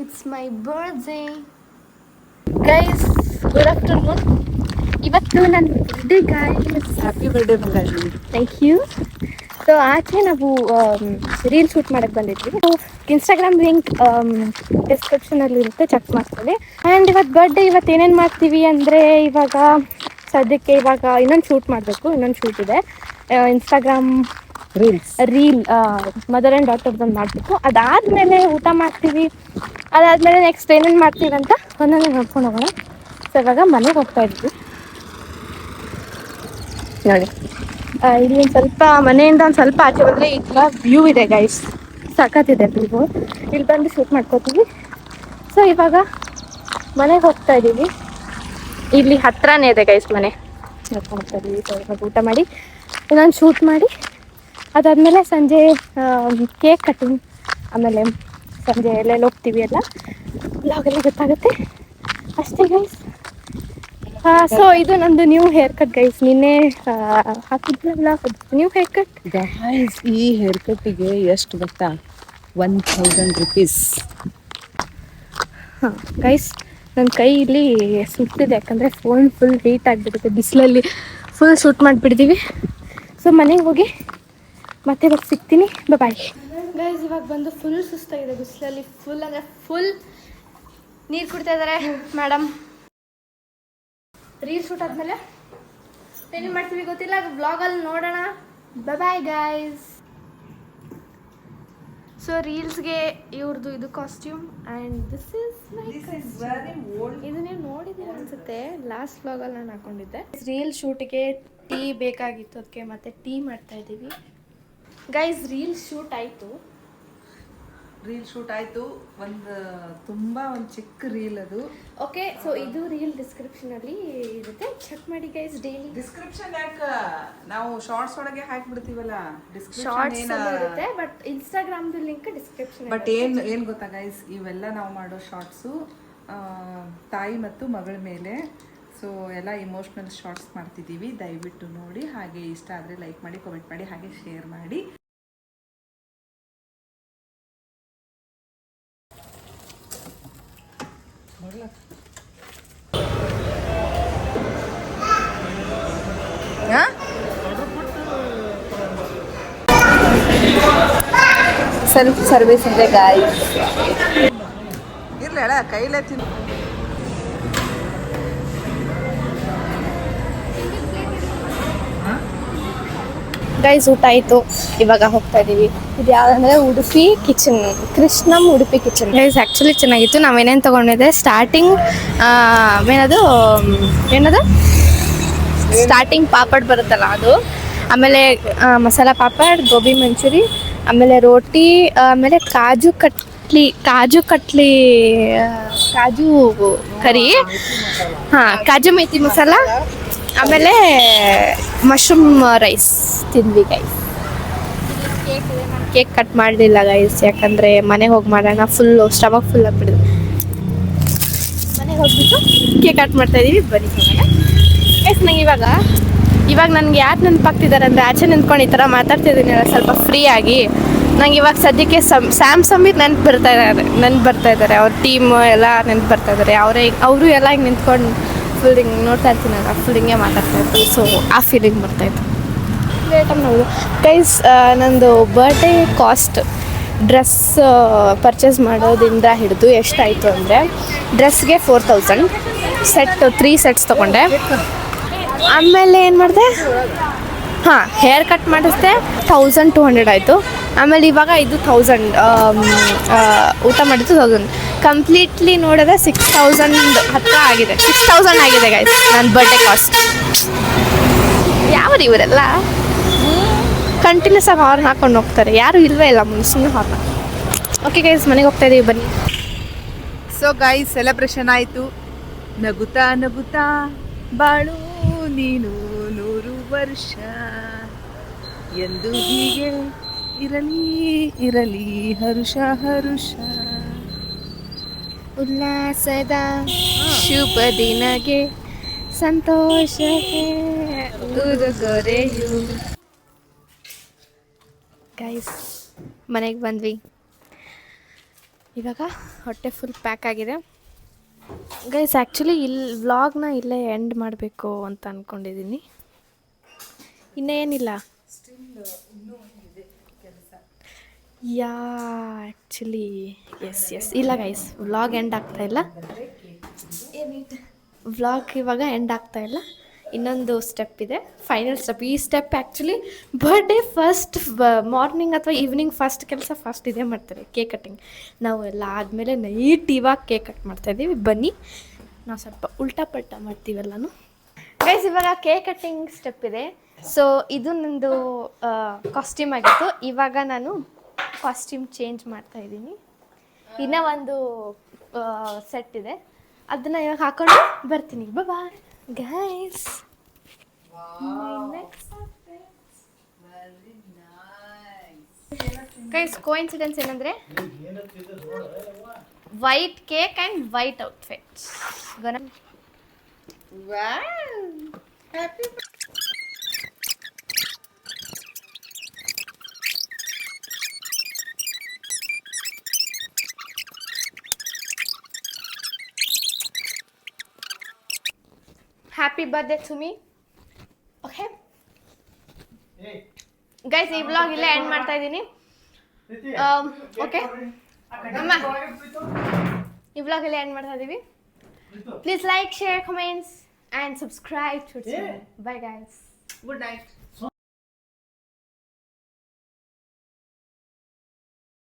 It's my birthday. Guys, good afternoon. ಇವತ್ತು ನನ್ನ birthday guys. Happy birthday ಮಗಾಜಿ. Thank you. So ಆಚೆ ನಾವು ರೀಲ್ ಶೂಟ್ ಮಾಡಕ್ಕೆ ಬಂದಿದ್ವಿ. ಇನ್ಸ್ಟಾಗ್ರಾಮ್ ಲಿಂಕ್ ಡಿಸ್ಕ್ರಿಪ್ಷನಲ್ಲಿ ಇರುತ್ತೆ, ಚೆಕ್ ಮಾಡ್ಕೊಳ್ಳಿ. ಆ್ಯಂಡ್ ಇವತ್ತು ಬರ್ಡೇ. ಇವತ್ತು ಏನೇನು ಮಾಡ್ತೀವಿ ಅಂದರೆ, ಇವಾಗ ಸದ್ಯಕ್ಕೆ ಇನ್ನೊಂದು ಶೂಟ್ ಮಾಡಬೇಕು, ಇನ್ನೊಂದು ಶೂಟ್ ಇದೆ. ಇನ್ಸ್ಟಾಗ್ರಾಮ್ ರೀಲ್ ಮದರ್ ಆ್ಯಂಡ್ ಡಾಟರ್ದೊಂದು ಮಾಡಬೇಕು. ಅದಾದಮೇಲೆ ಊಟ ಮಾಡ್ತೀವಿ. ಅದಾದಮೇಲೆ ನೆಕ್ಸ್ಟ್ ಏನೇನು ಮಾಡ್ತೀವಿ ಅಂತ ಒಂದೊಂದೇ ನೋಡ್ಕೊಂಡು ಹೋಗೋಣ. ಸೊ ಇವಾಗ ಮನೆಗೆ ಹೋಗ್ತಾ ಇದ್ವಿ ನೋಡಿ. ಇಲ್ಲಿ ಒಂದು ಸ್ವಲ್ಪ ಮನೆಯಿಂದ ಒಂದು ಸ್ವಲ್ಪ ಆಚೆ ಬಂದರೆ ಈ ಥರ ವ್ಯೂ ಇದೆ ಗೈಸ್, ಸಖತ್ತಿದೆ ವ್ಯೂ. ಇಲ್ಲಿ ಬಂದು ಶೂಟ್ ಮಾಡ್ಕೋತೀವಿ. ಸೊ ಇವಾಗ ಮನೆಗೆ ಹೋಗ್ತಾ ಇದ್ದೀವಿ. ಇಲ್ಲಿ ಹತ್ರನೇ ಇದೆ ಗೈಸ್ ಮನೆ. ನೋಡ್ಕೊಂಡು ಹೋಗ್ತಾ ಇದ್ದೀವಿ. ಸೊ ಇವಾಗ ಊಟ ಮಾಡಿ ಇನ್ನೊಂದು ಶೂಟ್ ಮಾಡಿ ಅದಾದಮೇಲೆ ಸಂಜೆ ಕೇಕ್ ಕಟ್ಟಿಂಗ್, ಆಮೇಲೆ ಸಂಜೆ ಎಲ್ಲೆಲ್ಲಿ ಹೋಗ್ತೀವಿ ಎಲ್ಲ ಬ್ಲಾಗೆಲ್ಲ ಗೊತ್ತಾಗುತ್ತೆ ಅಷ್ಟೇ ಗೈಸ್. ಸೊ ಇದು ನಂದು ನ್ಯೂ ಹೇರ್ ಕಟ್ ಗೈಸ್. ನಿನ್ನೆ ಹಾಕಿದ್ರಲ್ಲ ನ್ಯೂ ಹೇರ್ ಕಟ್ ಗೈಸ್. ಈ ಹೇರ್ ಕಟ್ಟಿಗೆ ಎಷ್ಟು ಗೊತ್ತಾ? 1000 rupees. ಹಾಂ ಗೈಸ್, ನನ್ನ ಕೈ ಇಲ್ಲಿ ಸುಟ್ಟಿದೆ, ಯಾಕಂದರೆ ಫೋನ್ ಫುಲ್ ಹೀಟ್ ಆಗಿಬಿಡುತ್ತೆ ಬಿಸಿಲಲ್ಲಿ. Full shoot ಮಾಡಿಬಿಡ್ತೀವಿ. ಸೊ ಮನೆಗೆ ಹೋಗಿ ಮತ್ತೆ ಇವಾಗ ಸಿಗ್ತೀನಿ. Bye guys. ಇವಾಗ ಬಂದು ಫುಲ್ ಸುಸ್ತಾಗಿದೆ ಬಿಸಿಲಲ್ಲಿ. ಫುಲ್ ಅಂದರೆ ಫುಲ್ ನೀರು ಕುಡ್ತಾ ಇದ್ದಾರೆ ಮೇಡಮ್. ರೀಲ್ ಶೂಟ್ ಆದಮೇಲೆ ಏನೇನು ಮಾಡ್ತೀವಿ ಗೊತ್ತಿಲ್ಲ, ಬ್ಲಾಗಲ್ಲಿ ನೋಡೋಣ. Bye guys. ಸೊ ರೀಲ್ಸ್ಗೆ ಇವ್ರದ್ದು ಇದು ಕಾಸ್ಟ್ಯೂಮ್ ಆ್ಯಂಡ್ ದಿಸ್ ಇಸ್ ಇದು ನೀವು ನೋಡಿದ್ದೀರ ಅನಿಸುತ್ತೆ, ಲಾಸ್ಟ್ ವ್ಲಾಗಲ್ಲಿ ನಾನು ಹಾಕೊಂಡಿದ್ದೆ. ರೀಲ್ ಶೂಟಿಗೆ ಟೀ ಬೇಕಾಗಿತ್ತು, ಅದಕ್ಕೆ ಮತ್ತೆ ಟೀ ಮಾಡ್ತಾ ಇದ್ದೀವಿ ಗೈಸ್. ರೀಲ್ ಶೂಟ್ ಆಯಿತು. ತುಂಬಾ ಒಂದು ಚಿಕ್ಕ ರೀಲ್ ಅದು. ಓಕೆ, ಸೊ ಇದು ರೀಲ್ ಡಿಸ್ಕ್ರಿಪ್ಷನಲ್ಲಿ ಇರುತ್ತೆ, ಚೆಕ್ ಮಾಡಿ ಗೈಸ್. ಡೈಲಿ ಡಿಸ್ಕ್ರಿಪ್ಷನ್ ಯಾಕೆ ನಾವು ಶಾರ್ಟ್ಸ್ ಒಳಗೆ ಹಾಕಿಬಿಡ್ತೀವಲ್ಲ, ಶಾರ್ಟ್ಸ್ ಇರುತ್ತೆ, ಬಟ್ ಇನ್ಸ್ಟಾಗ್ರಾಮ್ದು ಲಿಂಕ್ ಡಿಸ್ಕ್ರಿಪ್ಷನ್. ಬಟ್ ಏನ್ ಗೊತ್ತಾ ಗೈಸ್, ಇವೆಲ್ಲ ನಾವು ಮಾಡೋ ಶಾರ್ಟ್ಸು ತಾಯಿ ಮತ್ತು ಮಗಳ ಮೇಲೆ. ಸೊ ಎಲ್ಲ ಇಮೋಷ್ನಲ್ ಶಾರ್ಟ್ಸ್ ಮಾಡ್ತಿದ್ದೀವಿ, ದಯವಿಟ್ಟು ನೋಡಿ. ಹಾಗೆ ಇಷ್ಟ ಆದರೆ ಲೈಕ್ ಮಾಡಿ, ಕಾಮೆಂಟ್ ಮಾಡಿ, ಹಾಗೆ ಶೇರ್ ಮಾಡಿ. ಸೆಲ್ಫ್ ಸರ್ವಿಸ್ ಇದೆ ಗಾಯ್ಸ್. ಇರ್ಲಿ ಕೈಲೇ ತಿನ್ನು. ಗೈಸ್ ಊಟ ಆಯಿತು, ಇವಾಗ ಹೋಗ್ತಾ ಇದ್ದೀವಿ. ಇದು ಯಾವುದಂದ್ರೆ ಉಡುಪಿ ಕಿಚನ್, ಕೃಷ್ಣಂ ಉಡುಪಿ ಕಿಚನ್. ಗೈಸ್ ಆ್ಯಕ್ಚುಲಿ ಚೆನ್ನಾಗಿತ್ತು. ನಾವೇನೇನು ತೊಗೊಂಡಿದ್ದೆ, ಸ್ಟಾರ್ಟಿಂಗ್ ಸ್ಟಾರ್ಟಿಂಗ್ ಪಾಪಡ್ ಬರುತ್ತಲ್ಲ ಅದು, ಆಮೇಲೆ ಮಸಾಲ ಪಾಪಡ್, ಗೋಬಿ ಮಂಚೂರಿ, ಆಮೇಲೆ ರೋಟಿ, ಆಮೇಲೆ ಕಾಜು ಕರಿ, ಹಾಂ ಕಾಜು ಮೇಥಿ ಮಸಾಲ, ಆಮೇಲೆ ಮಶ್ರೂಮ್ ರೈಸ್ ತಿಂದ್ವಿ ಗೈಸ್. ಕೇಕ್ ಕಟ್ ಮಾಡಲಿಲ್ಲ ಗೈಸ್, ಯಾಕಂದರೆ ಮನೆಗೆ ಹೋಗಿ ಮಾಡೋಣ. ಫುಲ್ಲು ಸ್ಟಮಕ್ ಫುಲ್ ಆಗಿಬಿಡಿದೆ. ಮನೆಗೆ ಹೋಗ್ಬಿಟ್ಟು ಕೇಕ್ ಕಟ್ ಮಾಡ್ತಾಯಿದ್ದೀವಿ, ಬನ್ನಿ ಹೋಗೋಣ ಗೈಸ್. ನಂಗೆ ಇವಾಗ ನನಗೆ ಯಾರು ನೆನಪಾಗ್ತಿದ್ದಾರೆ ಅಂದರೆ, ಆಚೆ ನಿಂತ್ಕೊಂಡು ಈ ಥರ ಮಾತಾಡ್ತಿದ್ದೀನಿ ಸ್ವಲ್ಪ ಫ್ರೀ ಆಗಿ. ನಂಗೆ ಇವಾಗ ಸದ್ಯಕ್ಕೆ ಸ್ಯಾಮ್ಸಂಗ್ ನೆನಪು ಬರ್ತಾ ಇದ್ದಾರೆ. ಅವ್ರ ಟೀಮು ಎಲ್ಲ ನೆನಪು ಬರ್ತಾ ಇದ್ದಾರೆ. ಅವರು ಎಲ್ಲ ಹಿಂಗೆ ನಿಂತ್ಕೊಂಡು ಫುಲ್ ಹಿಂಗೆ ನೋಡ್ತಾ ಇರ್ತೀನಲ್ಲ, ಫುಲ್ ಹಿಂಗೆ ಮಾತಾಡ್ತಾ ಇರ್ತೀನಿ. ಸೊ ಆ ಫೀಲಿಂಗ್ ಬರ್ತಾಯಿತ್ತು. ಲೇಟಾಗಿ ನೋಡು ಗೈಸ್. ನಂದು ಬರ್ಡೇ ಕಾಸ್ಟ್ ಡ್ರೆಸ್ ಪರ್ಚೇಸ್ ಮಾಡೋದ್ರಿಂದ ಹಿಡಿದು ಎಷ್ಟಾಯಿತು ಅಂದರೆ, ಡ್ರೆಸ್ಗೆ 4000, ಸೆಟ್ 3 ಸೆಟ್ಸ್ ತೊಗೊಂಡೆ. ಆಮೇಲೆ ಏನು ಮಾಡಿದೆ, ಹಾಂ ಹೇರ್ ಕಟ್ ಮಾಡಿಸ್ದೆ, 1200 ಆಯಿತು. ಆಮೇಲೆ ಇವಾಗ ಇದು 1000, ಊಟ ಮಾಡಿದ್ದು 1000. ಕಂಪ್ಲೀಟ್ಲಿ ನೋಡಿದ್ರೆ 6000 ಹತ್ತಿರ ಆಗಿದೆ. 6000 ಆಗಿದೆ ಗೈಸ್ ನನ್ನ ಬರ್ಡೇ ಕಾಸ್ಟ್. ಯಾರು ಇವರೆಲ್ಲ ಕಂಟಿನ್ಯೂಸ್ ಆಗಿ ಹಾರ್ನ್ ಹಾಕೊಂಡು ಹೋಗ್ತಾರೆ, ಯಾರು ಇಲ್ಲವೇ ಇಲ್ಲ ಮುಂದೆ, ಸುಮ್ಮನೆ ಹಾರ್ನ್. ಓಕೆ ಗೈಸ್, ಮನೆಗೆ ಹೋಗ್ತಾ ಇದ್ದೀವಿ, ಬನ್ನಿ. ಸೊ ಗೈಸ್, ಸೆಲೆಬ್ರೇಷನ್ ಆಯಿತು. ನಗುತ್ತಾ ನಗುತ್ತಾ ಬಾಳು ನೀನು 100 ವರ್ಷ ಎಂದು ಹೀಗೆ ಇರಲಿ ಹರುಷ ಉಲ್ಲಾಸದ ಶುಭ ದಿನಗೆ ಸಂತೋಷಕ್ಕೆ ಉಡುಗೊರೆಯು. ಗೈಸ್ ಮನೆಗೆ ಬಂದ್ವಿ. ಇವಾಗ ಹೊಟ್ಟೆ ಫುಲ್ ಪ್ಯಾಕ್ ಆಗಿದೆ ಗೈಸ್. ಆ್ಯಕ್ಚುಲಿ ಇಲ್ಲಿ ವ್ಲಾಗ್ನ ಇಲ್ಲೇ ಎಂಡ್ ಮಾಡಬೇಕು ಅಂತ ಅಂದ್ಕೊಂಡಿದ್ದೀನಿ. ಇನ್ನೇನಿಲ್ಲ ಯಾ ಆ್ಯಕ್ಚುಲಿ ಎಸ್ ಇಲ್ಲ ಗೈಸ್, ವ್ಲಾಗ್ ಎಂಡ್ ಆಗ್ತಾಯಿಲ್ಲ. ವ್ಲಾಗ್ ಇವಾಗ ಎಂಡ್ ಆಗ್ತಾಯಿಲ್ಲ, ಇನ್ನೊಂದು ಸ್ಟೆಪ್ ಇದೆ, ಫೈನಲ್ ಸ್ಟೆಪ್. ಈ step actually birthday first morning ಅಥವಾ ಈವ್ನಿಂಗ್ ಫಸ್ಟ್ ಕೆಲಸ ಫಸ್ಟ್ ಇದೇ ಮಾಡ್ತಾರೆ, ಕೇಕ್ ಕಟ್ಟಿಂಗ್. ನಾವು ಎಲ್ಲ ಆದಮೇಲೆ ನೈಟ್ ಇವಾಗ ಕೇಕ್ ಕಟ್ ಮಾಡ್ತಾಯಿದ್ದೀವಿ. ಬನ್ನಿ ನಾವು ಸ್ವಲ್ಪ ಉಲ್ಟಾ ಪಲ್ಟಾ ಮಾಡ್ತೀವೆಲ್ಲನೂ. ಗೈಸ್ ಇವಾಗ ಕೇಕ್ ಕಟ್ಟಿಂಗ್ ಸ್ಟೆಪ್ ಇದೆ. ಸೊ ಇದು ನಂದು ಕಾಸ್ಟ್ಯೂಮ್ ಆಗಿತ್ತು. ಇವಾಗ ನಾನು ಕಾಸ್ಟ್ಯೂಮ್ ಚೇಂಜ್ ಮಾಡ್ತಾಯಿದ್ದೀನಿ. ಇನ್ನೂ ಒಂದು ಸೆಟ್ ಇದೆ, ಅದನ್ನು ಇವಾಗ ಹಾಕೊಂಡು ಬರ್ತೀನಿ. Bye guys. ಗೈಸ್ ಕೋಇನ್ಸಿಡೆನ್ಸ್ ಏನಂದರೆ white cake and white outfit. Happy birthday to me. Okay guys, ಈ ವ್ಲಾಗ್ ಇಲ್ಲೇ ಎಂಡ್ ಮಾಡ್ತಾ ಇದ್ದೀನಿ. ಓಕೆ ಅಮ್ಮ, ಈ ವ್ಲಾಗ್ ಇಲ್ಲೇ ಎಂಡ್ ಮಾಡ್ತಾ ಇದ್ದೀವಿ. Please like, share, comments and subscribe to channel. Bye guys, good night.